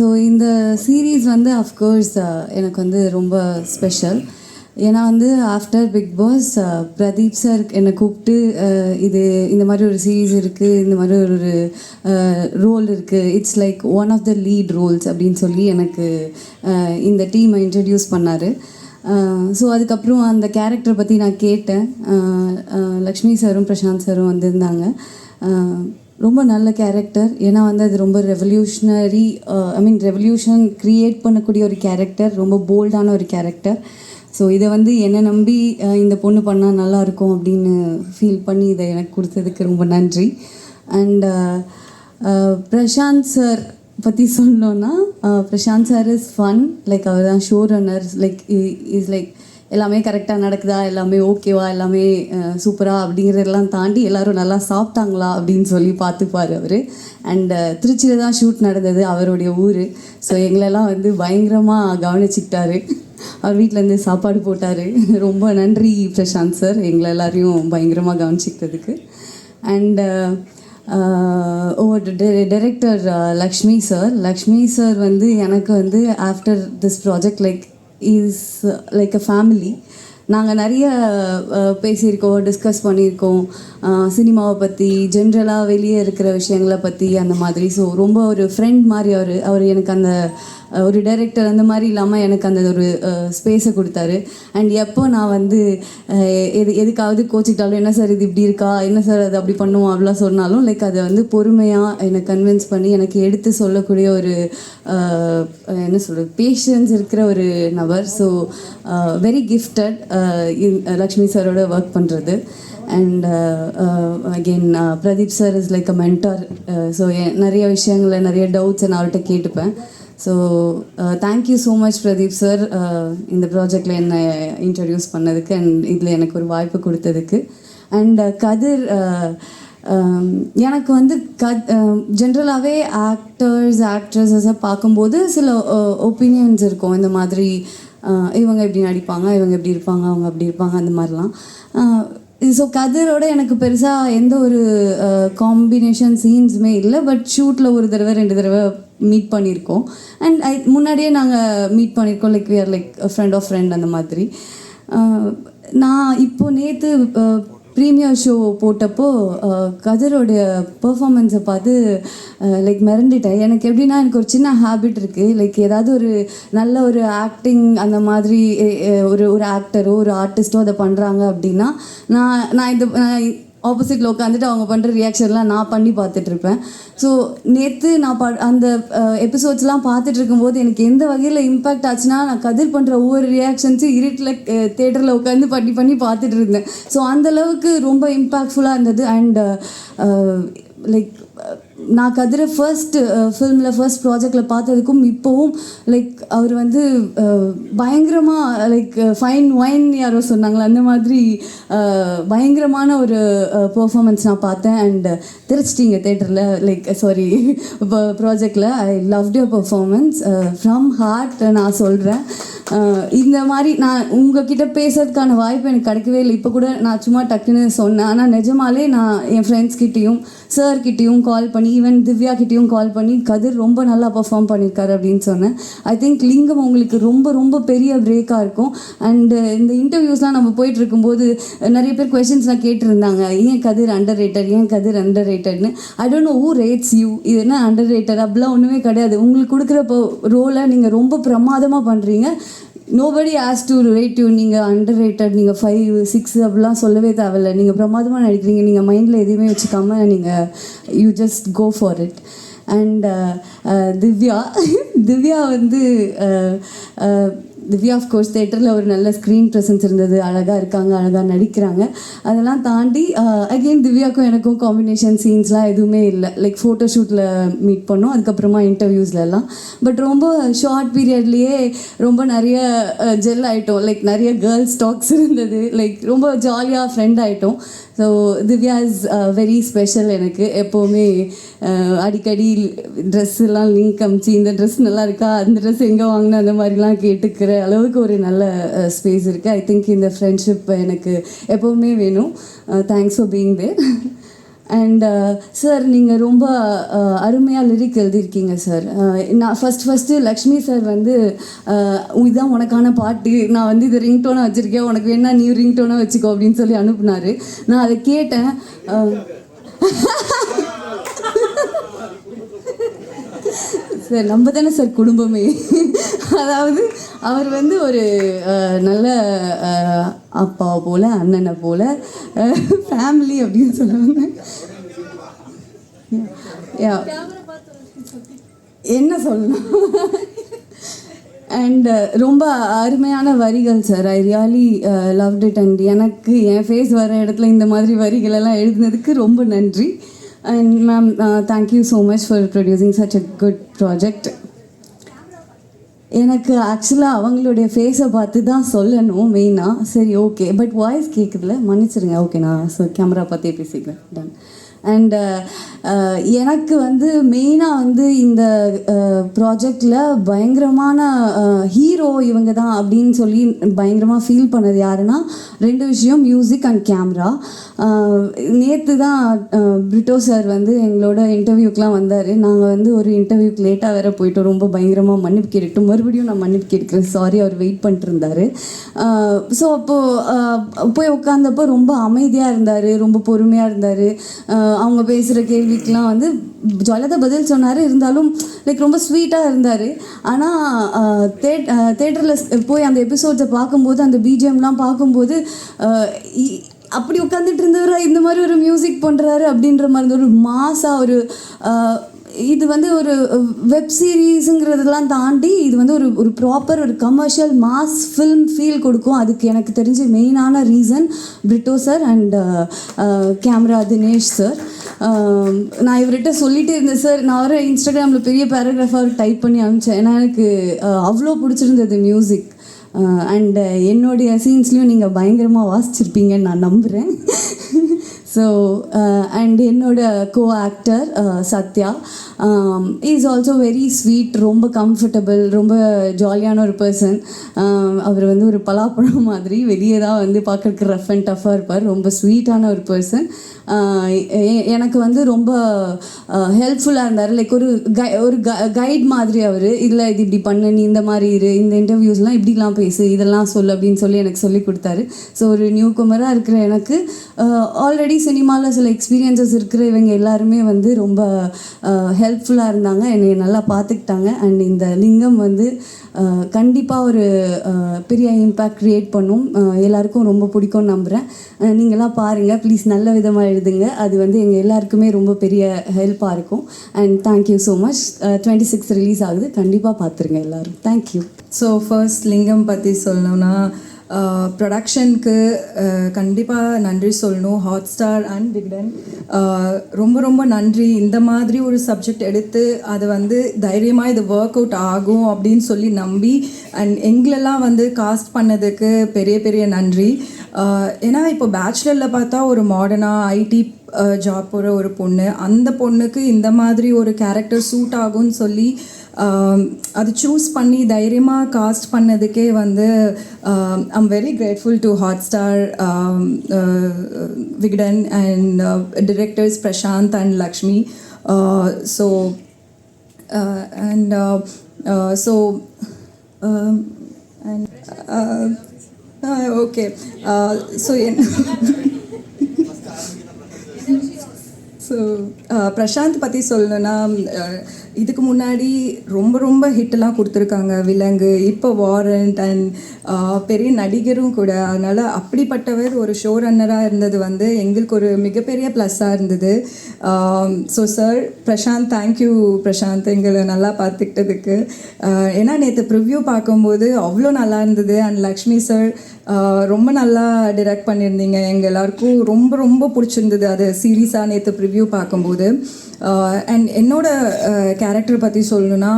So இந்த series வந்து of course எனக்கு வந்து ரொம்ப ஸ்பெஷல். ஏன்னா வந்து after Bigg Boss Pradeep sir என்னை கூப்பிட்டு இது இந்த மாதிரி ஒரு சீரீஸ் இருக்குது, இந்த மாதிரி ஒரு ரோல் இருக்குது, it's like one of the lead roles அப்படின்னு சொல்லி எனக்கு இந்த டீமை இன்ட்ரடியூஸ் பண்ணார். ஸோ அதுக்கப்புறம் அந்த கேரக்டரை பற்றி நான் கேட்டேன். லக்ஷ்மி சாரும் பிரசாந்த் சாரும் வந்திருந்தாங்க. ரொம்ப நல்ல கேரக்டர். ஏன்னா வந்து அது ரொம்ப ரெவல்யூஷனரி, ரெவல்யூஷன் க்ரியேட் பண்ணக்கூடிய ஒரு கேரக்டர், ரொம்ப போல்டான ஒரு கேரக்டர். ஸோ இதை வந்து என்னை நம்பி இந்த பொண்ணு பண்ணால் நல்லாயிருக்கும் அப்படின்னு ஃபீல் பண்ணி இதை எனக்கு கொடுத்ததுக்கு ரொம்ப நன்றி. அண்ட் பிரசாந்த் சார் பற்றி சொல்லணுன்னா, Prashanth sir is fun. Like அவர் தான் ஷோ ரன்னர். லைக் எல்லாமே கரெக்டாக நடக்குதா, எல்லாமே ஓகேவா, எல்லாமே சூப்பராக அப்படிங்கிறதெல்லாம் தாண்டி எல்லோரும் நல்லா சாப்பிட்டாங்களா அப்படின்னு சொல்லி பார்த்துப்பார் அவர். அண்ட் திருச்சியில் தான் ஷூட் நடந்தது, அவருடைய ஊர். ஸோ எங்களெல்லாம் வந்து பயங்கரமாக கவனிச்சிக்கிட்டாரு. அவர் வீட்டிலேருந்து சாப்பாடு போட்டார். ரொம்ப நன்றி பிரசாந்த் சார், எங்களை எல்லாரையும் பயங்கரமாக கவனிச்சிக்கிட்டதுக்கு. அண்ட் டைரக்டர் லக்ஷ்மி சார் வந்து எனக்கு வந்து after this project is like a family. நாங்கள் நிறைய பேசியிருக்கோம், டிஸ்கஸ் பண்ணியிருக்கோம், சினிமாவை பற்றி, ஜென்ரலாக வெளியே இருக்கிற விஷயங்களை பற்றி அந்த மாதிரி. ஸோ ரொம்ப ஒரு ஃப்ரெண்ட் மாதிரி அவர் எனக்கு அந்த ஒரு டைரக்டர் அந்த மாதிரி இல்லாமல் எனக்கு அந்த ஒரு ஸ்பேஸை கொடுத்தாரு. அண்ட் எப்போ நான் வந்து எதுக்காவது கோச்சிக்கிட்டாலும், என்ன சார் இது இப்படி இருக்கா, என்ன சார் அது அப்படி பண்ணுவோம் அப்படிலாம் சொன்னாலும் அதை வந்து பொறுமையாக என்னை கன்வின்ஸ் பண்ணி எனக்கு எடுத்து சொல்லக்கூடிய ஒரு என்ன சொல்கிறது, பேஷன்ஸ் இருக்கிற ஒரு நபர். ஸோ வெரி கிஃப்டட் லக்ஷ்மி சாரோட ஒர்க் பண்ணுறது. And again Pradeep sir is like a mentor. So நிறைய விஷயங்களை, நிறைய டவுட்ஸை நான் அவர்கிட்ட கேட்டுப்பேன். So thank you so much Pradeep sir, இந்த ப்ராஜெக்டில் என்னை இன்ட்ரடியூஸ் பண்ணதுக்கு அண்ட் இதில் எனக்கு ஒரு வாய்ப்பு கொடுத்ததுக்கு. அண்ட் கதிர், எனக்கு வந்து ஜென்ரலாகவே ஆக்ட்ரஸஸை பார்க்கும்போது சில ஒப்பீனியன்ஸ் இருக்கும். இந்த மாதிரி இவங்க இப்படி நடிப்பாங்க, இவங்க இப்படி இருப்பாங்க, அவங்க அப்படி இருப்பாங்க, அந்த மாதிரிலாம். ஸோ கதிரோட எனக்கு பெருசாக எந்த ஒரு காம்பினேஷன் சீன்ஸுமே இல்லை. பட் ஷூட்டில் ஒரு தடவை 2 தடவை மீட் பண்ணியிருக்கோம். அண்ட் முன்னாடியே நாங்கள் மீட் பண்ணியிருக்கோம். We are friend of friend அந்த மாதிரி. நான் இப்போது நேற்று ப்ரீமியர் ஷோ போட்டப்போ கதிரோடைய பெர்ஃபார்மன்ஸை பார்த்து மிரண்டுட்டேன். எனக்கு எப்படின்னா, எனக்கு ஒரு சின்ன ஹேபிட் இருக்குது. ஏதாவது ஒரு நல்ல ஒரு ஆக்டிங் அந்த மாதிரி ஒரு ஆக்டரோ ஒரு ஆர்டிஸ்ட்டோ அதை பண்ணுறாங்க அப்படின்னா நான் ஆப்போசிட்டில் உட்காந்துட்டு அவங்க பண்ணுற ரியாக்ஷன்லாம் நான் பண்ணி பார்த்துட்ருப்பேன். ஸோ நேற்று நான் அந்த எபிசோட்ஸ்லாம் பார்த்துட்டு இருக்கும்போது எனக்கு எந்த வகையில் இம்பேக்ட் ஆச்சுன்னா, நான் கதிர் பண்ணுற ஒவ்வொரு ரியாக்ஷன்ஸும் இருட்டில் தேட்டரில் உட்காந்து பண்ணி பார்த்துட்டு இருந்தேன். ஸோ அந்தளவுக்கு ரொம்ப இம்பேக்ட்ஃபுல்லாக இருந்தது. அண்ட் நான் கதிரை ஃபர்ஸ்ட் ப்ராஜெக்டில் பார்த்ததுக்கும் இப்போவும் அவர் வந்து பயங்கரமாக ஃபைன் ஒயின் யாரோ சொன்னாங்களே அந்த மாதிரி பயங்கரமான ஒரு பெர்ஃபார்மன்ஸ் நான் பார்த்தேன். அண்ட் திருச்சிட்டிங்க தேட்டரில் இப்போ ப்ராஜெக்டில் I loved your performance from heart. நான் சொல்கிறேன், இந்த மாதிரி நான் உங்ககிட்ட பேசுறதுக்கான வாய்ப்பு எனக்கு கிடைக்கவே இல்லை. இப்போ கூட நான் சும்மா டக்குன்னு சொன்னேன். ஆனால் நிஜமாலே நான் என் ஃப்ரெண்ட்ஸ்கிட்டையும் சார்கிட்டையும் கால் பண்ணி, ஈவன் திவ்யா கிட்டேயும் கால் பண்ணி கதிர் ரொம்ப நல்லா பர்ஃபார்ம் பண்ணியிருக்காரு அப்படின்னு சொன்னேன். ஐ திங்க் லிங்கம் உங்களுக்கு ரொம்ப ரொம்ப பெரிய பிரேக்காக இருக்கும். அண்டு இந்த இன்டர்வியூஸ்லாம் நம்ம போயிட்டு இருக்கும்போது நிறைய பேர் கொஷின்ஸ்லாம் கேட்டிருந்தாங்க, ஏன் கதிர் அண்டர் ரேட்டட்னு. I don't know who rates you. இது என்ன அண்டர் ரேட்டட் அப்படிலாம் ஒன்றுமே கிடையாது. உங்களுக்கு கொடுக்குற ரோலை நீங்கள் ரொம்ப பிரமாதமாக பண்ணுறீங்க. Nobody as to rate you. நீங்கள் அண்டர் ரேட்டட், நீங்கள் 5, 6 அப்படிலாம் சொல்லவே தேவையில்லை. நீங்கள் பிரமாதமாக நடிக்கிறீங்க. நீங்கள் மைண்டில் எதுவுமே வச்சுக்காமல் நீங்கள் you just go for it. And Divya வந்து திவ்யா ஆஃப்கோர்ஸ் தேட்டரில் ஒரு நல்ல ஸ்க்ரீன் ப்ரெசன்ஸ் இருந்தது. அழகாக இருக்காங்க, அழகாக நடிக்கிறாங்க. அதெல்லாம் தாண்டி அகெயின் திவ்யாவுக்கும் எனக்கும் காம்பினேஷன் சீன்ஸ்லாம் எதுவுமே இல்லை. ஃபோட்டோ ஷூட்டில் மீட் பண்ணோம், அதுக்கப்புறமா இன்டர்வியூஸ்லலாம். பட் ரொம்ப ஷார்ட் பீரியட்லேயே ரொம்ப நிறைய ஜெல் ஆகிட்டோம். நிறைய கேர்ள்ஸ் டாக்ஸ் இருந்தது. ரொம்ப ஜாலியாக ஃப்ரெண்ட் ஆகிட்டோம். So Divya is very special எனக்கு. எப்போவுமே அடிக்கடி ட்ரெஸ்ஸெல்லாம் லிங்க் அமிச்சு, இந்த ட்ரெஸ் நல்லா இருக்கா, அந்த ட்ரெஸ் எங்கே வாங்கினா, அந்த மாதிரிலாம் கேட்டுக்கிற அளவுக்கு ஒரு நல்ல ஸ்பேஸ் இருக்குது. ஐ திங்க் இந்த ஃப்ரெண்ட்ஷிப் எனக்கு எப்போவுமே வேணும். Thanks for being there. And sir நீங்கள் ரொம்ப அருமையாக லிரிக் எழுதியிருக்கீங்க சார். நான் ஃபஸ்ட்டு லக்ஷ்மி சார் வந்து இதுதான் உனக்கான பாட்டு, நான் வந்து இதை ரிங்டோனாக வச்சுருக்கேன், உனக்கு வேணா நீ ரிங்டோனாக வச்சுக்கோ அப்படின்னு சொல்லி அனுப்புனார். நான் அதை கேட்டேன். சார் நம்ம தானே சார் குடும்பமே. அதாவது அவர் வந்து ஒரு நல்ல அப்பாவை போல், அண்ணனை போல், ஃபேமிலி அப்படின்னு சொல்லுவாங்க. என்ன சொல்லணும். அண்ட் ரொம்ப அருமையான வரிகள் sir. I really loved it. And எனக்கு என் ஃபேஸ் வர இடத்துல இந்த மாதிரி வரிகளெல்லாம் எழுதினதுக்கு ரொம்ப நன்றி. And ma'am, thank you so much for producing such a good project. எனக்கு ஆக்சுவலாக அவங்களுடைய ஃபேஸை பார்த்து தான் சொல்லணும் மெயினாக. சரி, ஓகே, பட் வாய்ஸ் கேட்குதுல, மன்னிச்சிருங்க. ஓகே, நான் கேமரா பார்த்தே பேசிக்கிறேன். டன். அண்ட் எனக்கு வந்து மெயினாக வந்து இந்த ப்ராஜெக்டில் பயங்கரமான ஹீரோ இவங்க தான் அப்படின்னு சொல்லி பயங்கரமாக ஃபீல் பண்ணது யாருன்னா, 2 விஷயம், மியூசிக் அண்ட் கேமரா. நேற்று தான் பிரிட்டோ சார் வந்து எங்களோட இன்டர்வியூக்கெலாம் வந்தார். நாங்கள் வந்து ஒரு இன்டர்வியூக்கு லேட்டாக வேறு போயிட்டோம். ரொம்ப பயங்கரமாக மன்னிப்பு கேட்டுட்டு மறுபடியும் நான் மன்னிப்பு கேட்குறேன், சாரி. அவர் வெயிட் பண்ணிட்டு இருந்தார். ஸோ அப்போது போய் உட்காந்தப்போ ரொம்ப அமைதியாக இருந்தார், ரொம்ப பொறுமையாக இருந்தார். அவங்க பேசுகிற கேள்விக்கெலாம் வந்து ஜாலியாக பதில் சொன்னார். இருந்தாலும் லைக் ரொம்ப ஸ்வீட்டாக இருந்தார். ஆனால் தேட்டரில் போய் அந்த எபிசோட்ஸை பார்க்கும்போது, அந்த பிஜிஎம்லாம் பார்க்கும்போது அப்படி உட்காந்துட்டு இருந்தவர் இந்த மாதிரி ஒரு மியூசிக் பண்ணுறாரு அப்படின்ற மாதிரி ஒரு மாசாக ஒரு இது வந்து ஒரு வெப் சீரீஸுங்கிறதெல்லாம் தாண்டி இது வந்து ஒரு ப்ராப்பர் ஒரு கமர்ஷியல் மாஸ் ஃபில்ம் ஃபீல் கொடுக்கும். அதுக்கு எனக்கு தெரிஞ்ச மெயினான reason Brito sir and camera Dinesh sir. நான் இவர்கிட்ட சொல்லிகிட்டே இருந்தேன் சார். நான் வர இன்ஸ்டாகிராமில் பெரிய பேராகிராஃபாக டைப் பண்ணி அனுப்பிச்சேன். ஏன்னா எனக்கு அவ்வளோ பிடிச்சிருந்தது மியூசிக். அண்ட் என்னுடைய சீன்ஸ்லையும் நீங்கள் பயங்கரமாக வாசிச்சிருப்பீங்கன்னு நான் நம்புகிறேன். ஸோ அண்ட் என்னோட கோ actor Sathya is also very sweet, ரொம்ப கம்ஃபர்டபுள், ரொம்ப ஜாலியான ஒரு பர்சன். அவர் வந்து ஒரு பலாப்பழம் மாதிரி, வெளியே தான் வந்து பார்க்குறதுக்கு ரஃப் அண்ட் டஃப்பாக இருப்பார். ரொம்ப ஸ்வீட்டான ஒரு பர்சன். எனக்கு வந்து ரொம்ப ஹெல்ப்ஃபுல்லாக இருந்தார். லைக் ஒரு கைட் மாதிரி அவர். இதில் இது இப்படி பண்ணு, நீ இந்த மாதிரி இரு, இந்த இன்டர்வியூஸ்லாம் இப்படிலாம் பேசு, இதெல்லாம் சொல்லு அப்படின்னு சொல்லி எனக்கு சொல்லி கொடுத்தாரு. ஸோ ஒரு நியூ கமராக இருக்கிற எனக்கு ஆல்ரெடி சினிமாவில் சில எக்ஸ்பீரியன்ஸஸ் இருக்கிற இவங்க எல்லாருமே வந்து ரொம்ப ஹெல்ப்ஃபுல்லாக இருந்தாங்க, என்னை நல்லா பார்த்துக்கிட்டாங்க. அண்ட் இந்த லிங்கம் வந்து கண்டிப்பாக ஒரு பெரிய இம்பேக்ட் க்ரியேட் பண்ணும். எல்லாருக்கும் ரொம்ப பிடிக்கும்னு நம்புகிறேன். நீங்களாம் பாருங்கள் ப்ளீஸ், நல்ல விதமாக எழுதுங்க. அது வந்து எங்கள் எல்லாருக்குமே ரொம்ப பெரிய ஹெல்ப்பாக இருக்கும். And thank you so much. 26 release ஆகுது, கண்டிப்பாக பார்த்துருங்க எல்லோரும். தேங்க்யூ. ஸோ ஃபர்ஸ்ட் லிங்கம் பற்றி சொல்லணும்னா, ப்ரொடக்ஷனுக்கு கண்டிப்பாக நன்றி சொல்லணும். ஹாட் ஸ்டார் அண்ட் விகடன் ரொம்ப ரொம்ப நன்றி. இந்த மாதிரி ஒரு சப்ஜெக்ட் எடுத்து அதை வந்து தைரியமாக இது ஒர்க் அவுட் ஆகும் அப்படின்னு சொல்லி நம்பி அண்ட் எங்களெல்லாம் வந்து காஸ்ட் பண்ணதுக்கு பெரிய பெரிய நன்றி. ஏன்னா இப்போ பேச்சுலரில் பார்த்தா ஒரு மாடர்னாக ஐடி ஜாப் போகிற ஒரு பொண்ணு, அந்த பொண்ணுக்கு இந்த மாதிரி ஒரு கேரக்டர் சூட் ஆகும்னு சொல்லி அது சூஸ் பண்ணி தைரியமாக காஸ்ட் பண்ணதுக்கே வந்து I'm very grateful to Hotstar, Vikatan and directors Prasanth and Lakshmi. So and so okay. So so Prasanth பற்றி சொல்லணுன்னா, இதுக்கு முன்னாடி ரொம்ப ரொம்ப ஹிட்டெல்லாம் கொடுத்துருக்காங்க. விலங்கு, இப்போ வாரண்ட் அண்ட் பெரிய நடிகரும் கூட. அதனால் அப்படிப்பட்டவர் ஒரு ஷோ ரன்னராக இருந்தது வந்து எங்களுக்கு ஒரு மிகப்பெரிய ப்ளஸ்ஸாக இருந்தது. So sir Prasanth, thank you Prasanth, எங்களை நல்லா பார்த்துக்கிட்டதுக்கு. ஏன்னா நேற்று ப்ரிவ்யூ பார்க்கும்போது அவ்வளோ நல்லா இருந்தது. அண்ட் லக்ஷ்மி சார் ரொம்ப நல்லா டிரெக்ட் பண்ணியிருந்தீங்க. எங்கள் எல்லாருக்கும் ரொம்ப ரொம்ப பிடிச்சிருந்தது அது சீரியஸாக நேற்று ப்ரிவ்யூ பார்க்கும்போது. அண்ட் என்னோட கேரக்டர் பற்றி சொல்லணுன்னா,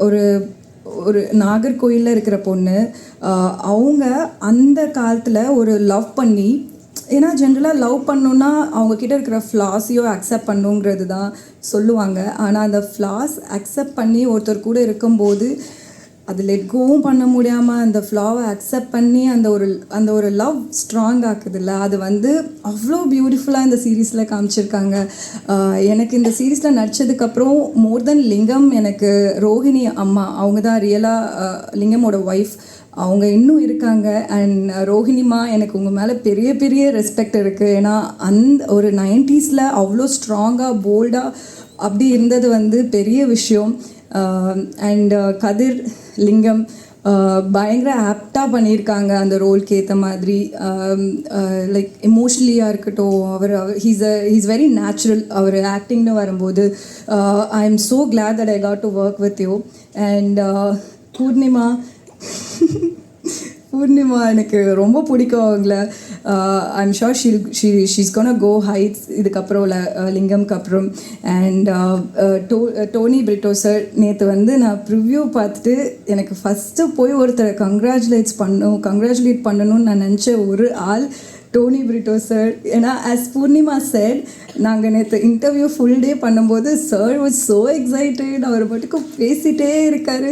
ஒரு ஒரு நாகர்கோயிலில் இருக்கிற பொண்ணு. அவங்க அந்த காலத்தில் ஒரு லவ் பண்ணி, ஏன்னா ஜென்ரலாக லவ் பண்ணணுன்னா அவங்கக்கிட்ட இருக்கிற ஃப்ளாஸையோ அக்செப்ட் பண்ணுங்கிறது தான் சொல்லுவாங்க. ஆனால் அந்த ஃப்ளாஸ் அக்செப்ட் பண்ணி ஒருத்தர் கூட இருக்கும்போது அது லெட் கோவும் பண்ண முடியாமல் அந்த ஃப்ளாவை அக்செப்ட் பண்ணி அந்த ஒரு லவ் ஸ்ட்ராங் ஆக்குதுல்ல, அது வந்து அவ்வளோ பியூட்டிஃபுல்லாக இந்த சீரீஸில் காமிச்சிருக்காங்க. எனக்கு இந்த சீரீஸில் நடித்ததுக்கப்புறம் மோர் தென் லிங்கம், எனக்கு ரோஹிணி அம்மா, அவங்க தான் ரியலாக லிங்கமோட ஒய்ஃப், அவங்க இன்னும் இருக்காங்க. அண்ட் ரோஹிணிமா, எனக்கு உங்கள் மேலே பெரிய பெரிய ரெஸ்பெக்ட் இருக்குது. ஏன்னா அந்த ஒரு 90s அவ்வளோ ஸ்ட்ராங்காக போல்டாக அப்படி இருந்தது வந்து பெரிய விஷயம். அண்ட் கதிர், லிங்கம் பயங்கர ஆப்டாக பண்ணியிருக்காங்க அந்த ரோல்க்கு ஏற்ற மாதிரி. லைக் எமோஷ்னலியாக இருக்கட்டும், ஹீஸ் வெரி நேச்சுரல் அவர் ஆக்டிங்னு வரும்போது. I am so glad that I got to work with you. And Poornima எனக்கு ரொம்ப பிடிக்கும் அவங்கள. I am sure she's gonna go heights இதுக்கப்புறம் லிங்கம்க்கு அப்புறம். அண்ட் டோனி பிரிட்டோ சார், நேற்று வந்து நான் ப்ரிவ்யூ பார்த்துட்டு எனக்கு ஃபஸ்ட்டு போய் ஒருத்தரை கங்க்ராச்சுலேட் பண்ணணும்னு நான் நினச்ச ஒரு ஆள் டோனி பிரிட்டோ சார். ஏன்னா ஆஸ் பூர்ணிமா சார், நாங்கள் நேற்று இன்டர்வியூ ஃபுல் டே பண்ணும்போது சார் வாஸ் ஸோ எக்ஸைட்டட், அவர் பாட்டுக்கு பேசிகிட்டே இருக்கார்.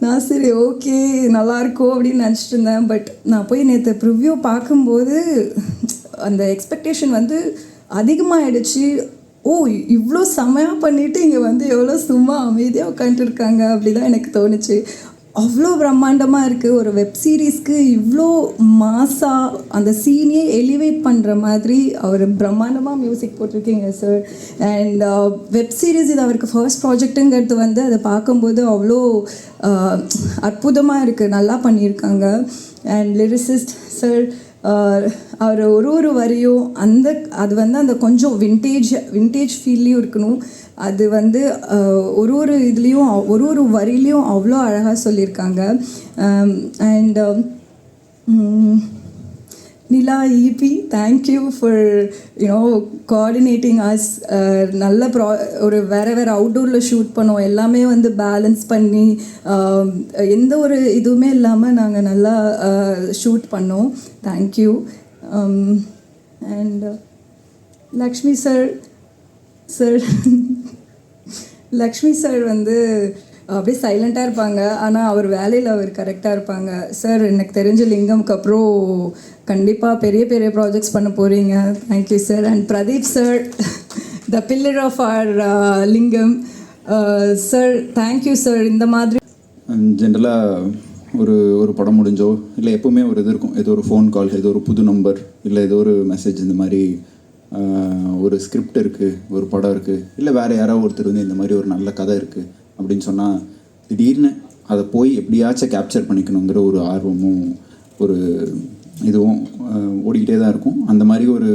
நான் சரி ஓகே நல்லாயிருக்கும் அப்படின்னு நினச்சிட்டு இருந்தேன். பட் நான் போய் நேற்று ப்ரிவ்யூ பார்க்கும்போது அந்த எக்ஸ்பெக்டேஷன் வந்து அதிகமாகிடுச்சு. ஓ, இவ்வளோ செம்மையாக பண்ணிவிட்டு இங்கே வந்து எவ்வளோ சும்மா அமைதியாக உட்காந்துருக்காங்க அப்படி தான் எனக்கு தோணுச்சு. அவ்வளோ பிரம்மாண்டமாக இருக்குது. ஒரு வெப் சீரிஸ்க்கு இவ்வளோ மாசாக அந்த சீனையே எலிவேட் பண்ணுற மாதிரி அவர் பிரம்மாண்டமாக மியூசிக் போட்டிருக்கீங்க சார். அண்ட் வெப் சீரிஸ் இது அவருக்கு ஃபர்ஸ்ட் ப்ராஜெக்ட்டுங்கிறது வந்து அதை பார்க்கும்போது அவ்வளோ அற்புதமாக இருக்குது, நல்லா பண்ணியிருக்காங்க. அண்ட் லிரிசிஸ்ட் சார், அவர் ஒரு வரியும் அது வந்து அந்த கொஞ்சம் விண்டேஜ் ஃபீல்லையும் இருக்கணும். அது வந்து ஒரு இதுலேயும் ஒரு வரிலையும் அவ்வளோ அழகாக சொல்லியிருக்காங்க. And Nila EP, thank you for coordinating us. நல்ல ஒரு வேறு அவுட்டோரில் ஷூட் பண்ணோம், எல்லாமே வந்து பேலன்ஸ் பண்ணி எந்த ஒரு இதுவுமே இல்லாமல் நாங்கள் நல்லா ஷூட் பண்ணோம். தேங்க்யூ. அண்ட் லக்ஷ்மி சார் வந்து அப்படியே சைலண்ட்டாக இருப்பாங்க, ஆனால் அவர் வேலையில் அவர் கரெக்டாக இருப்பாங்க. சார், எனக்கு தெரிஞ்ச லிங்கம்க்கு அப்புறம் கண்டிப்பாக பெரிய பெரிய ப்ராஜெக்ட்ஸ் பண்ண போகிறீங்க. Thank you sir. And Pradeep sir, the pillar of our Lingam sir, thank you sir. இந்த மாதிரி ஜென்ரலாக ஒரு படம் முடிஞ்சோ இல்லை எப்போவுமே ஒரு இது இருக்கும், ஏதோ ஒரு ஃபோன் கால், ஏதோ ஒரு புது நம்பர், இல்லை ஏதோ ஒரு மெசேஜ், இந்த மாதிரி ஒரு ஸ்கிரிப்ட் இருக்குது, ஒரு படம் இருக்குது, இல்லை வேறு யாராவது ஒருத்தர் வந்து இந்த மாதிரி ஒரு நல்ல கதை இருக்குது அப்படின்னு சொன்னால் திடீர்னு அதை போய் எப்படியாச்சும் கேப்சர் பண்ணிக்கணுங்கிற ஒரு ஆர்வமும் ஒரு இதுவும் ஓடிக்கிட்டே தான் இருக்கும். அந்த மாதிரி ஒரு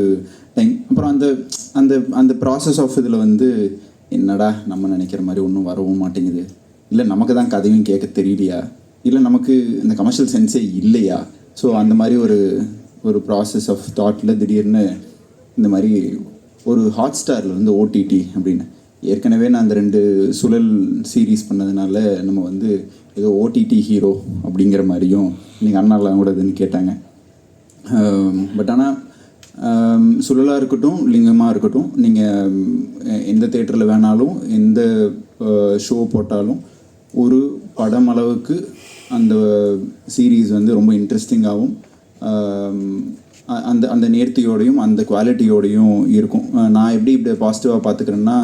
டைம். அப்புறம் அந்த அந்த அந்த ப்ராசஸ் ஆஃப் இதில் வந்து என்னடா நம்ம நினைக்கிற மாதிரி ஒன்றும் வரவும் மாட்டேங்குது, இல்லை நமக்கு தான் கதையும் கேட்க தெரியலையா, இல்லை நமக்கு இந்த கமர்ஷியல் சென்ஸே இல்லையா. ஸோ அந்த மாதிரி ஒரு ப்ராசஸ் ஆஃப் தாட்டில் திடீர்னு இந்த மாதிரி ஒரு ஹாட் ஸ்டாரில் வந்து ஓடிடி அப்படின்னு, ஏற்கனவே நான் அந்த 2 சுழல் சீரீஸ் பண்ணதுனால நம்ம வந்து ஏதோ ஓடிடி ஹீரோ அப்படிங்கிற மாதிரியும் நீங்கள் அண்ணாலாம் கூட இதுன்னு கேட்டாங்க. பட் ஆனால் சுழலாக இருக்கட்டும், லிங்கமாக இருக்கட்டும், நீங்கள் எந்த தேட்டரில் வேணாலும் எந்த ஷோ போட்டாலும் ஒரு படம் அளவுக்கு அந்த சீரீஸ் வந்து ரொம்ப இன்ட்ரெஸ்டிங்காகவும் அந்த அந்த நேர்த்தியோடையும் அந்த குவாலிட்டியோடையும் இருக்கும். நான் இப்படி பாசிட்டிவாக பார்த்துக்கிறேன்னா,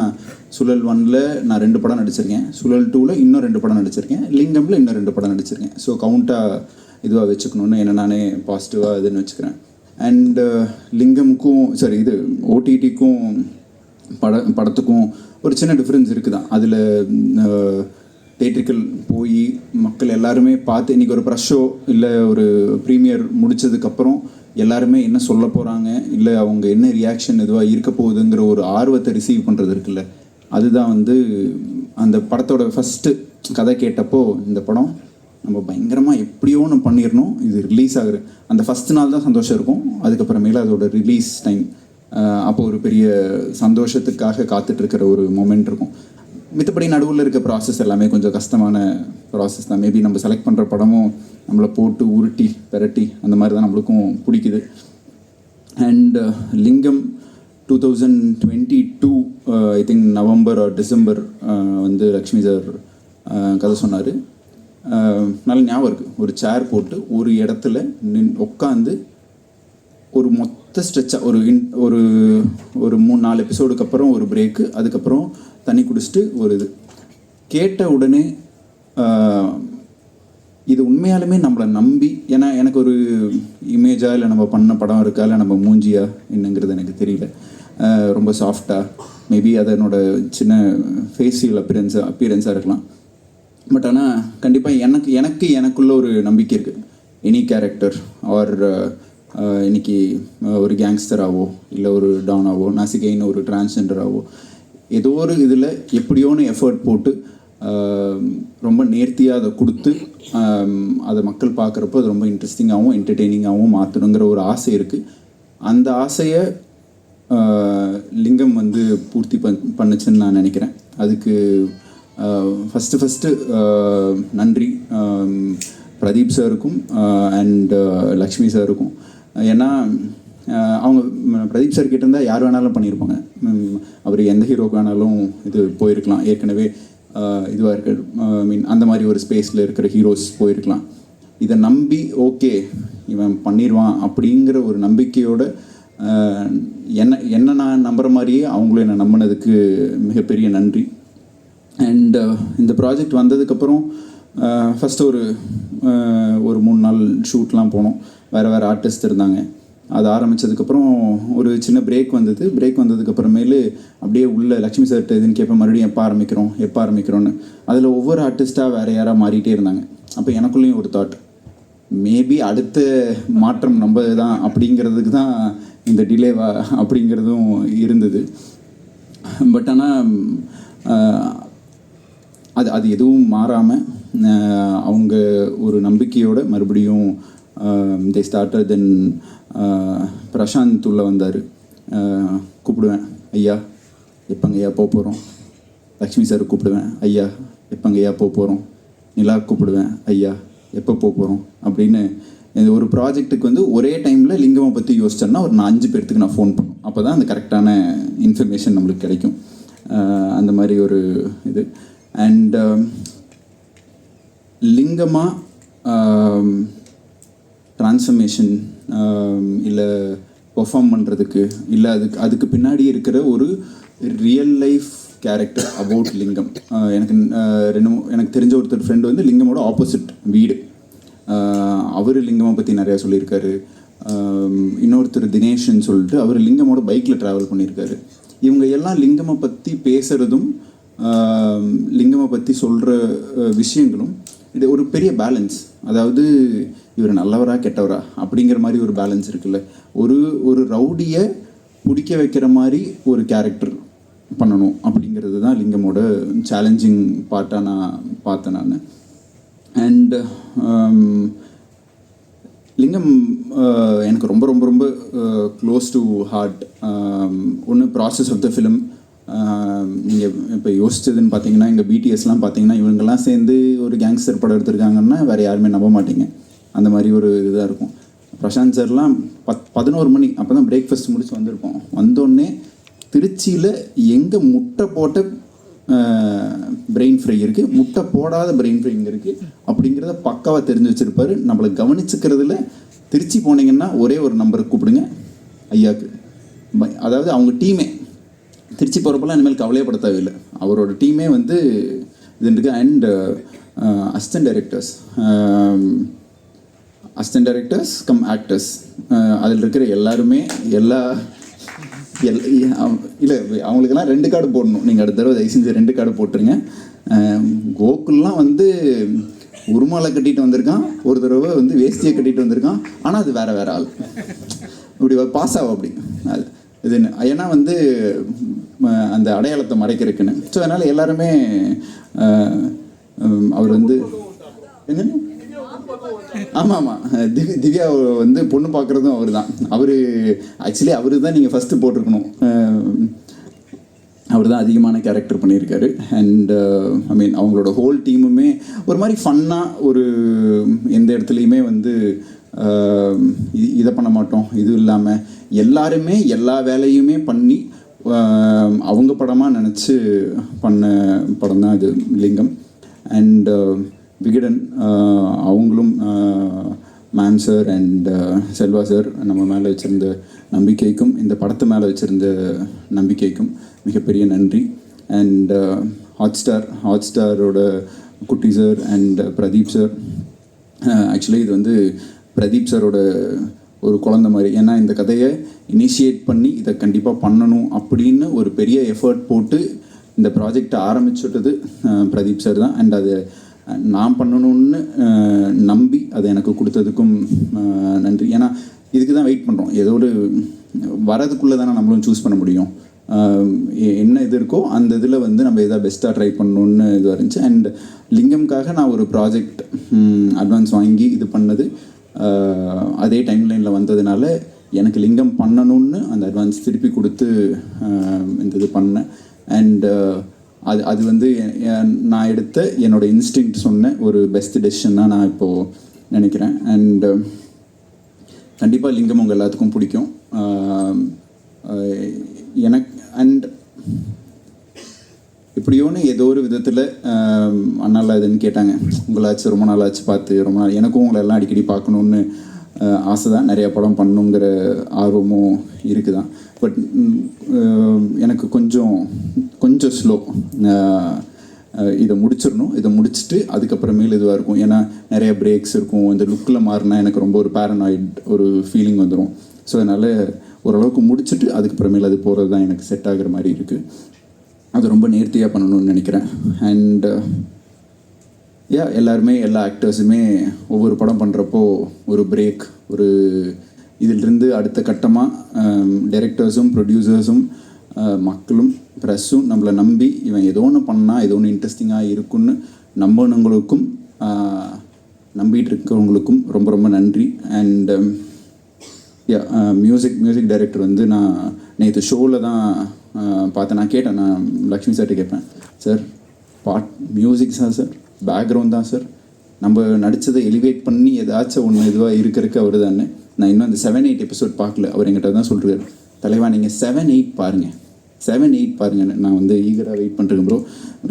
சுழல் 1ல் நான் 2 படம் நடிச்சிருக்கேன், சுழல் 2ல் இன்னும் 2 படம் நடிச்சிருக்கேன், லிங்கமில் இன்னும் 2 படம் நடிச்சிருக்கேன். ஸோ கவுண்ட்டாக இதுவாக வச்சுக்கணுன்னு என்ன நானே பாசிட்டிவாக இதுன்னு வச்சுக்கிறேன். அண்டு லிங்கமுக்கும் சரி இது ஓடிடிக்கும் படத்துக்கும் ஒரு சின்ன டிஃப்ரென்ஸ் இருக்குது தான். அதில் தேட்டரிக்கல் போய் மக்கள் எல்லாருமே பார்த்து இன்றைக்கி ஒரு ப்ரெஷ் ஷோ இல்லை ஒரு ப்ரீமியர் முடித்ததுக்கப்புறம் எல்லாருமே என்ன சொல்ல போகிறாங்க, இல்லை அவங்க என்ன ரியாக்ஷன் இதுவாக இருக்க போகுதுங்கிற ஒரு ஆர்வத்தை ரிசீவ் பண்ணுறது இருக்குல்ல, அதுதான் வந்து அந்த படத்தோட ஃபஸ்ட்டு கதை கேட்டப்போ இந்த படம் நம்ம பயங்கரமாக எப்படியோ ஒன்று பண்ணிடணும், இது ரிலீஸ் ஆகுற அந்த ஃபஸ்ட் நாள் தான் சந்தோஷம் இருக்கும். அதுக்கப்புறமேல அதோட ரிலீஸ் டைம் அப்போ ஒரு பெரிய சந்தோஷத்துக்காக காத்துட்ருக்கிற ஒரு மொமெண்ட் இருக்கும். மித்தபடி நடுவில் இருக்க ப்ராசஸ் எல்லாமே கொஞ்சம் கஷ்டமான ப்ராசஸ் தான். மேபி நம்ம செலக்ட் பண்ணுற படமும் நம்மளை போட்டு உருட்டி பெரட்டி அந்த மாதிரி தான் நம்மளுக்கும் பிடிக்குது. And Lingam 2022 I think November or December வந்து லக்ஷ்மி சார் கதை சொன்னார். நல்ல ஞாபகம் இருக்குது, ஒரு சேர் போட்டு ஒரு இடத்துல உட்காந்து ஒரு மொத்த ஸ்ட்ரெச்சாக ஒரு 3-4 எபிசோடுக்கு அப்புறம் ஒரு பிரேக்கு, அதுக்கப்புறம் தண்ணி குடிச்சிட்டு ஒரு இது கேட்ட உடனே இது உண்மையாலுமே நம்மளை நம்பி, ஏன்னா எனக்கு ஒரு இமேஜாக இல்லை நம்ம பண்ண படம் இருக்கா இல்லை நம்ம மூஞ்சியா என்னங்கிறது எனக்கு தெரியல, ரொம்ப சாஃப்டாக மேபி அதனோட சின்ன ஃபேஷியல் அப்பியரன்ஸாக இருக்கலாம். பட் ஆனால் கண்டிப்பாக எனக்குள்ள ஒரு நம்பிக்கை இருக்குது. எனி கேரக்டர் ஆர் இன்னைக்கு ஒரு கேங்ஸ்டராகவோ இல்லை ஒரு டானாவோ நாசிகைன்னு ஒரு டிரான்ஸ்ஜெண்டராகவோ ஏதோ ஒரு இதில் எப்படியோன்னு எஃபர்ட் போட்டு ரொம்ப நேர்த்தியாக அதை கொடுத்து அதை மக்கள் பார்க்குறப்போ அது ரொம்ப இன்ட்ரெஸ்டிங்காகவும் என்டர்டெய்னிங்காகவும் மாற்றணுங்கிற ஒரு ஆசை இருக்குது. அந்த ஆசையை லிங்கம் வந்து பூர்த்தி பண்ணுச்சுன்னு நான் நினைக்கிறேன். அதுக்கு ஃபஸ்ட்டு நன்றி பிரதீப் சாருக்கும் அண்ட் லக்ஷ்மி சாருக்கும். ஏன்னா அவங்க பிரதீப் சார் கிட்ட இருந்தால் யார் வேணாலும் பண்ணியிருப்பாங்க, அவர் எந்த ஹீரோக்கு வேணாலும் இது போயிருக்கலாம், ஏற்கனவே இதுவாக இருக்க அந்த மாதிரி ஒரு ஸ்பேஸில் இருக்கிற ஹீரோஸ் போயிருக்கலாம். இதை நம்பி ஓகே இவன் பண்ணிடுவான் அப்படிங்கிற ஒரு நம்பிக்கையோட என்ன நான் நம்புகிற மாதிரியே அவங்களும் என்னை நம்பினதுக்கு மிகப்பெரிய நன்றி. அண்ட் இந்த ப்ராஜெக்ட் வந்ததுக்கப்புறம் ஃபஸ்ட்டு ஒரு 3 நாள் ஷூட்லாம் போனோம், வேறு ஆர்டிஸ்ட் இருந்தாங்க. அது ஆரம்பித்ததுக்கப்புறம் ஒரு சின்ன பிரேக் வந்ததுக்கப்புறமேலு அப்படியே உள்ள லக்ஷ்மி சார்கிட்ட இதுன்னு கேட்பேன், மறுபடியும் எப்போ ஆரம்பிக்கிறோன்னு. அதில் ஒவ்வொரு ஆர்டிஸ்ட்டாக வேறு யாராக மாறிட்டே இருந்தாங்க. அப்போ எனக்குள்ளேயும் ஒரு தாட், மேபி அடுத்த மாற்றம் நம்ம தான் அப்படிங்கிறதுக்கு தான் இந்த டிலேவா அப்படிங்கிறதும் இருந்தது. பட் ஆனால் அது எதுவும் மாறாமல் அவங்க ஒரு நம்பிக்கையோட மறுபடியும் தே ஸ்டார்டட். தென் பிரசாந்த் உள்ள வந்தார், கூப்பிடுவேன் ஐயா எப்போங்கய்யா போக போகிறோம், லக்ஷ்மி சார் கூப்பிடுவேன் ஐயா எப்போங்கய்யா போக போகிறோம், நிலா கூப்பிடுவேன் ஐயா எப்போ போக போகிறோம் அப்படின்னு. இந்த ஒரு ப்ராஜெக்ட்டுக்கு வந்து ஒரே டைமில் லிங்கமை பற்றி யோசிச்சோன்னா ஒரு 5 பேர்த்துக்கு நான் ஃபோன் பண்ணும், அப்போ தான் அந்த கரெக்டான இன்ஃபர்மேஷன் நம்மளுக்கு கிடைக்கும். அந்த மாதிரி ஒரு இது. அண்ட் லிங்கமா ட்ரான்ஸ்ஃபர்மேஷன் இல்லை பெர்ஃபார்ம் பண்ணுறதுக்கு இல்லை அதுக்கு பின்னாடி இருக்கிற ஒரு ரியல் லைஃப் கேரக்டர் அபவுட் லிங்கம். எனக்கு தெரிஞ்ச ஒருத்தர் ஃப்ரெண்டு வந்து லிங்கமோட ஆப்போசிட் வீடு, அவர் லிங்கமை பற்றி நிறையா சொல்லியிருக்காரு. இன்னொருத்தர் தினேஷ்ன்னு சொல்லிட்டு அவர் லிங்கமோட பைக்கில் ட்ராவல் பண்ணியிருக்காரு. இவங்க எல்லாம் லிங்கமை பற்றி பேசுகிறதும் லிங்கமை பற்றி சொல்கிற விஷயங்களும் இது ஒரு பெரிய பேலன்ஸ். அதாவது இவர் நல்லவரா கெட்டவரா அப்படிங்கிற மாதிரி ஒரு பேலன்ஸ் இருக்குல்ல. ஒரு ரவுடியை பிடிக்க வைக்கிற மாதிரி ஒரு கேரக்டர் பண்ணணும் அப்படிங்கிறது தான் லிங்கமோட சேலஞ்சிங் பார்ட்டாக நான் பார்த்தேன் நான். அண்ட் லிங்கம் எனக்கு ரொம்ப ரொம்ப ரொம்ப க்ளோஸ் டு ஹார்ட். ஒன்று ப்ராசஸ் ஆஃப் த ஃபிலிம். நீங்கள் இப்போ யோசிச்சதுன்னு பார்த்தீங்கன்னா எங்கள் பிடிஎஸ்லாம் பார்த்தீங்கன்னா இவங்கெல்லாம் சேர்ந்து ஒரு கேங்ஸ்டர் படம் எடுத்திருக்காங்கன்னா வேறு யாருமே நம்ப மாட்டீங்க, அந்த மாதிரி ஒரு இதாக இருக்கும். பிரசாந்த் சார்லாம் 11 மணி அப்போ தான் பிரேக்ஃபாஸ்ட் முடிச்சு வந்திருக்கோம். வந்தோடனே திருச்சியில் எங்கே முட்டை போட்ட பிரெயின் ஃப்ரை இருக்குது, முட்டை போடாத பிரெயின் ஃப்ரை இங்கே இருக்குது அப்படிங்கிறத பக்காவாக தெரிஞ்சு வச்சுருப்பாரு. நம்மளை கவனிச்சுக்கிறதுல திருச்சி போனீங்கன்னா ஒரே ஒரு நம்பருக்கு கூப்பிடுங்க ஐயாவுக்கு. அதாவது அவங்க டீமே திருச்சி போகிறப்பெல்லாம் இனிமேல் கவலையப்பட தேவையில்லை, அவரோட டீமே வந்து இது இருக்குது. And assistant directors come actors அதில் இருக்கிற எல்லாருமே இல்லை அவங்களுக்கெல்லாம் 2 கார்டு போடணும். நீங்கள் அடுத்த தடவை தயவு செஞ்சு 2 கார்டு போட்டுருங்க. கோகுல்லாம் வந்து உருமாலை கட்டிட்டு வந்திருக்கான், ஒரு தடவை வந்து வேஷ்டியை கட்டிட்டு வந்திருக்கான், ஆனால் அது வேற ஆள் இப்படி பாஸ் ஆகும் அப்படி அது இது. ஏன்னா வந்து அந்த அடையாளத்தை மறைக்கிறதுக்குன்னு. ஸோ அதனால் எல்லாருமே அவர் வந்து என்ன ஆமாம் திவ்யா வந்து பொண்ணு பார்க்குறதும் அவர் தான். ஆக்சுவலி அவர் தான் நீங்கள் ஃபஸ்ட்டு போட்டிருக்கணும். அவர் தான் அதிகமான கேரக்டர் பண்ணியிருக்காரு. அண்ட் அவங்களோட ஹோல் டீமுமே ஒரு மாதிரி ஃபன்னாக ஒரு எந்த இடத்துலையுமே வந்து இதை பண்ண மாட்டோம், இது இல்லாமல் எல்லாருமே எல்லா வேலையுமே பண்ணி அவங்க படமாக நினச்சி பண்ண படம் தான் இது லிங்கம். அண்ட் விகடன் அவங்களும் ma'am sir and Selva sir நம்ம மேலே வச்சுருந்த நம்பிக்கைக்கும் இந்த படத்து மேலே வச்சுருந்த நம்பிக்கைக்கும் மிகப்பெரிய நன்றி. அண்ட் ஹாட்ஸ்டாரோட குட்டி sir and Pradeep sir. Actually இது வந்து பிரதீப் சாரோட ஒரு குழந்த மாதிரி. ஏன்னா இந்த கதையை இனிஷியேட் பண்ணி இதை கண்டிப்பாக பண்ணணும் அப்படின்னு ஒரு பெரிய எஃபர்ட் போட்டு இந்த ப்ராஜெக்டை ஆரம்பிச்சுட்டது பிரதீப் சார் தான். அண்ட் அதை நான் பண்ணணும்னு நம்பி அதை எனக்கு கொடுத்ததுக்கும் நன்றி. ஏன்னா இதுக்கு தான் வெயிட் பண்ணுறோம். ஏதோ ஒரு வரதுக்குள்ளே தானே நம்மளும் சூஸ் பண்ண முடியும். என்ன இது இருக்கோ அந்த இதில் வந்து நம்ம எதாவது பெஸ்ட்டாக ட்ரை பண்ணணுன்னு இதுவாக இருந்துச்சு. அண்ட் லிங்கம்காக நான் ஒரு ப்ராஜெக்ட் அட்வான்ஸ் வாங்கி இது பண்ணது அதே டைம்லைனில் வந்ததுனால எனக்கு லிங்கம் பண்ணணும்னு அந்த அட்வான்ஸ் திருப்பி கொடுத்து இந்த இது பண்ணேன். அண்ட் அது வந்து நான் எடுத்த என்னோடய இன்ஸ்டிங்க்ட் சொன்ன ஒரு பெஸ்ட் டெசிஷன் நான் இப்போது நினைக்கிறேன். அண்ட் கண்டிப்பாக லிங்கம் உங்கள் எல்லாத்துக்கும் பிடிக்கும் எனக்கு. அண்ட் இப்படியோன்னு ஏதோ ஒரு விதத்தில் அண்ணால இதுன்னு கேட்டாங்க, உங்களாச்சு ரொம்ப நாளாச்சு பார்த்து ரொம்ப நாள். எனக்கும் உங்களை எல்லாம் அடிக்கடி பார்க்கணுன்னு ஆசை தான். நிறையா படம் பண்ணணுங்கிற ஆர்வமும் இருக்குது தான். பட் எனக்கு கொஞ்சம் ஸ்லோ. இதை முடிச்சிடணும். இதை முடிச்சுட்டு அதுக்கப்புறமேல் இதுவாக இருக்கும். ஏன்னா நிறைய பிரேக்ஸ் இருக்கும். இந்த லுக்கில் மாறினா எனக்கு ரொம்ப ஒரு பேரனாய்ட் ஒரு ஃபீலிங் வந்துடும். ஸோ அதனால் ஓரளவுக்கு முடிச்சுட்டு அதுக்கப்புறமேல் அது போகிறது தான் எனக்கு செட் ஆகிற மாதிரி இருக்குது. அது ரொம்ப நேர்த்தியாக பண்ணணும்னு நினைக்கிறேன். அண்ட் எல்லாருமே எல்லா ஆக்டர்ஸுமே ஒவ்வொரு படம் பண்ணுறப்போ ஒரு பிரேக், ஒரு இதிலிருந்து அடுத்த கட்டமாக டைரக்டர்ஸும் ப்ரொடியூசர்ஸும் மக்களும் ப்ரெஸ்ஸும் நம்மளை நம்பி இவன் ஏதோ ஒன்று பண்ணால் ஏதோ ஒன்று இன்ட்ரெஸ்டிங்காக இருக்குன்னு நம்பினவங்களுக்கும் நம்பிட்டு இருக்கிறவங்களுக்கும் ரொம்ப ரொம்ப நன்றி. அண்ட் மியூசிக் டைரக்டர் வந்து நான் நேற்று ஷோவில் தான் பார்த்தேன். நான் கேட்டேன், நான் லக்ஷ்மி சார்கிட்ட கேட்பேன், சார் மியூசிக் சார் பேக்ரவுண்ட் தான் சார், நம்ம நடித்ததை எலிவேட் பண்ணி ஏதாச்சும் ஒன்று இதுவாக இருக்கிறதுக்கு அவர் தானே. நான் இன்னும் அந்த 7-8 எபிசோட் பார்க்கல. அவர் என்கிட்ட தான் சொல்கிறார், தலைவா நீங்கள் 7-8 பாருங்கள், 7-8 பாருங்கள். நான் வந்து ஈகராக வெயிட் பண்ணுறேன் ப்ரோ.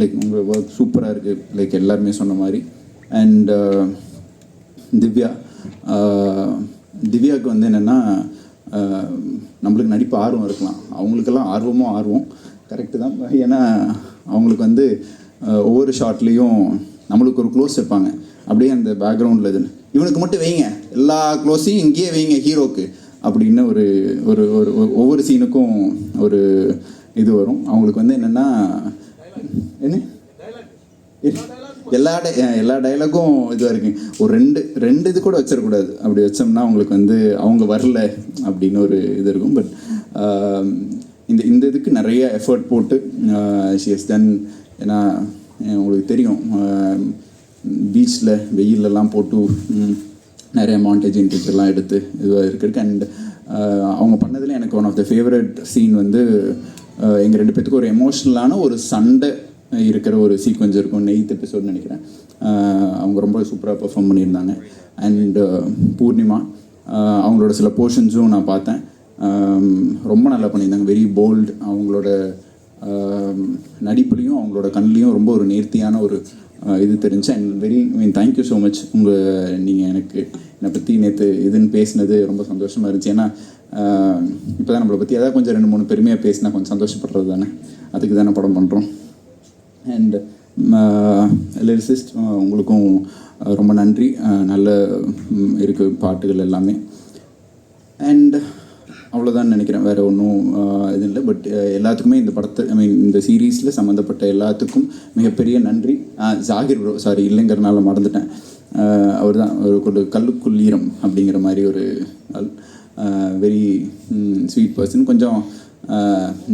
லைக் உங்கள் ஒர்க் சூப்பராக இருக்குது, லைக் எல்லாருமே சொன்ன மாதிரி. அண்ட் திவ்யாவுக்கு வந்து என்னென்னா, நம்மளுக்கு நடிப்பு ஆர்வம் இருக்கலாம், அவங்களுக்கெல்லாம் ஆர்வம் கரெக்டு தான். ஏன்னா அவங்களுக்கு வந்து ஒவ்வொரு ஷாட்லேயும் நம்மளுக்கு ஒரு க்ளோஸ் வைப்பாங்க, அப்படியே அந்த பேக்ரவுண்டில் இதுன்னு இவனுக்கு மட்டும் வைங்க, எல்லா க்ளோஸையும் இங்கேயே வைங்க ஹீரோக்கு அப்படின்னு ஒரு ஒரு ஒரு ஒவ்வொரு சீனுக்கும் ஒரு இது வரும். அவங்களுக்கு வந்து என்னென்னா என்ன எல்லா டைலாகும் இதுவாக இருக்குங்க. ஒரு ரெண்டு இது கூட வச்சிடக்கூடாது. அப்படி வச்சோம்னா அவங்களுக்கு வந்து அவங்க வரல அப்படின்னு ஒரு இது இருக்கும். பட் இந்த இதுக்கு நிறைய எஃபர்ட் போட்டு ஷி ஹஸ் டன். ஏன்னா உங்களுக்கு தெரியும், பீச்சில் வெயிலெல்லாம் போட்டு நிறைய மாண்டேஜ் எல்லாம் எடுத்து இதுவாக இருக்குது. அண்ட் அவங்க பண்ணதில் எனக்கு one of the favourite scene வந்து எங்கள் 2 பேத்துக்கு ஒரு எமோஷ்னலான ஒரு சண்டை இருக்கிற ஒரு சீக்வன்ஸ் இருக்கும். 8th எபிசோட் நினைக்கிறேன். அவங்க ரொம்ப சூப்பராக பெர்ஃபார்ம் பண்ணியிருந்தாங்க. அண்ட் பூர்ணிமா அவங்களோட சில போர்ஷன்ஸும் நான் பார்த்தேன், ரொம்ப நல்லா பண்ணியிருந்தாங்க. Very bolt. அவங்களோட நடிப்புலையும் அவங்களோட கண்லேயும் ரொம்ப ஒரு நேர்த்தியான ஒரு இது தெரிஞ்சு. And thank you so much. நீங்கள் என்னை பற்றி நேற்று இதுன்னு பேசினது ரொம்ப சந்தோஷமாக இருந்துச்சு. ஏன்னா இப்போ தான் நம்மளை பற்றி ஏதாவது கொஞ்சம் 2-3 பெருமையாக பேசினா கொஞ்சம் சந்தோஷப்படுறது தானே, அதுக்கு தானே படம் பண்ணுறோம். அண்ட் லிரிசிஸ்ட் உங்களுக்கும் ரொம்ப நன்றி. நல்ல இருக்குது பாட்டுகள் எல்லாமே. அண்ட் அவ்வளோதான் நினைக்கிறேன், வேறு ஒன்றும் இது இல்லை. பட் எல்லாத்துக்குமே இந்த படத்தை இந்த சீரீஸில் சம்மந்தப்பட்ட எல்லாத்துக்கும் மிகப்பெரிய நன்றி. ஜாகிர் ப்ரோ, சாரி இல்லைங்கிறனால மறந்துட்டேன். அவர் தான் ஒரு கல்லுக்குள் ஈரம் அப்படிங்கிற மாதிரி ஒரு ஆள். வெரி ஸ்வீட் பர்சன், கொஞ்சம்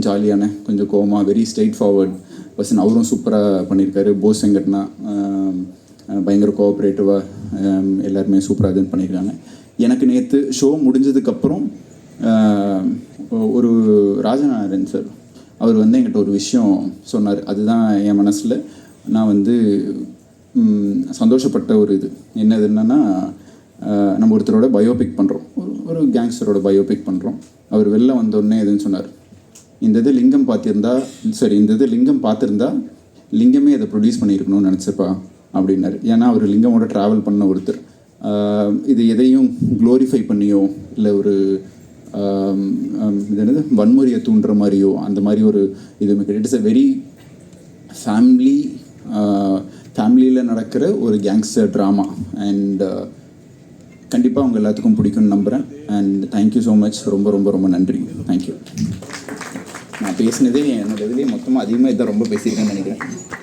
ஜாலியான, கொஞ்சம் coma, very straight forward person. அவரும் சூப்பராக பண்ணியிருக்காரு. போஸ் வெங்கட்னா பயங்கர கோஆப்ரேட்டிவாக எல்லாருமே சூப்பராக இதுன்னு பண்ணியிருக்காங்க. எனக்கு நேற்று ஷோ முடிஞ்சதுக்கப்புறம் ஒரு ராஜநாராயணன் சார் அவர் வந்து என்கிட்ட ஒரு விஷயம் சொன்னார். அதுதான் என் மனசில் நான் வந்து சந்தோஷப்பட்ட ஒரு இது. என்னதுன்னா, நம்ம ஒருத்தரோட பயோபிக் பண்ணுறோம், ஒரு கேங்ஸ்டரோட பயோபிக் பண்ணுறோம். அவர் வெளில வந்தோடனே எதுன்னு சொன்னார், இந்த இது லிங்கம் பார்த்துருந்தா லிங்கமே அதை ப்ரொடியூஸ் பண்ணியிருக்கணும்னு நினச்சப்பா அப்படின்னாரு. ஏன்னா அவர் லிங்கமோட ட்ராவல் பண்ண ஒருத்தர். இது எதையும் க்ளோரிஃபை பண்ணியோ இல்லை ஒரு இது என்னது வன்முறையை தூண்டுற மாதிரியோ அந்த மாதிரி ஒரு இது இட் இஸ் அ வெரி ஃபேமிலியில் நடக்கிற ஒரு கேங்ஸ்டர் ட்ராமா. அண்ட் கண்டிப்பாக அவங்க எல்லாத்துக்கும் பிடிக்கும்னு நம்புகிறேன். And thank you so much. ரொம்ப ரொம்ப ரொம்ப நன்றி. தேங்க்யூ. நான் பேசினதே என்னோட இதுலேயே மொத்தமாக அதிகமாக இதான் ரொம்ப பேசியிருக்கேன்னு நினைக்கிறேன்.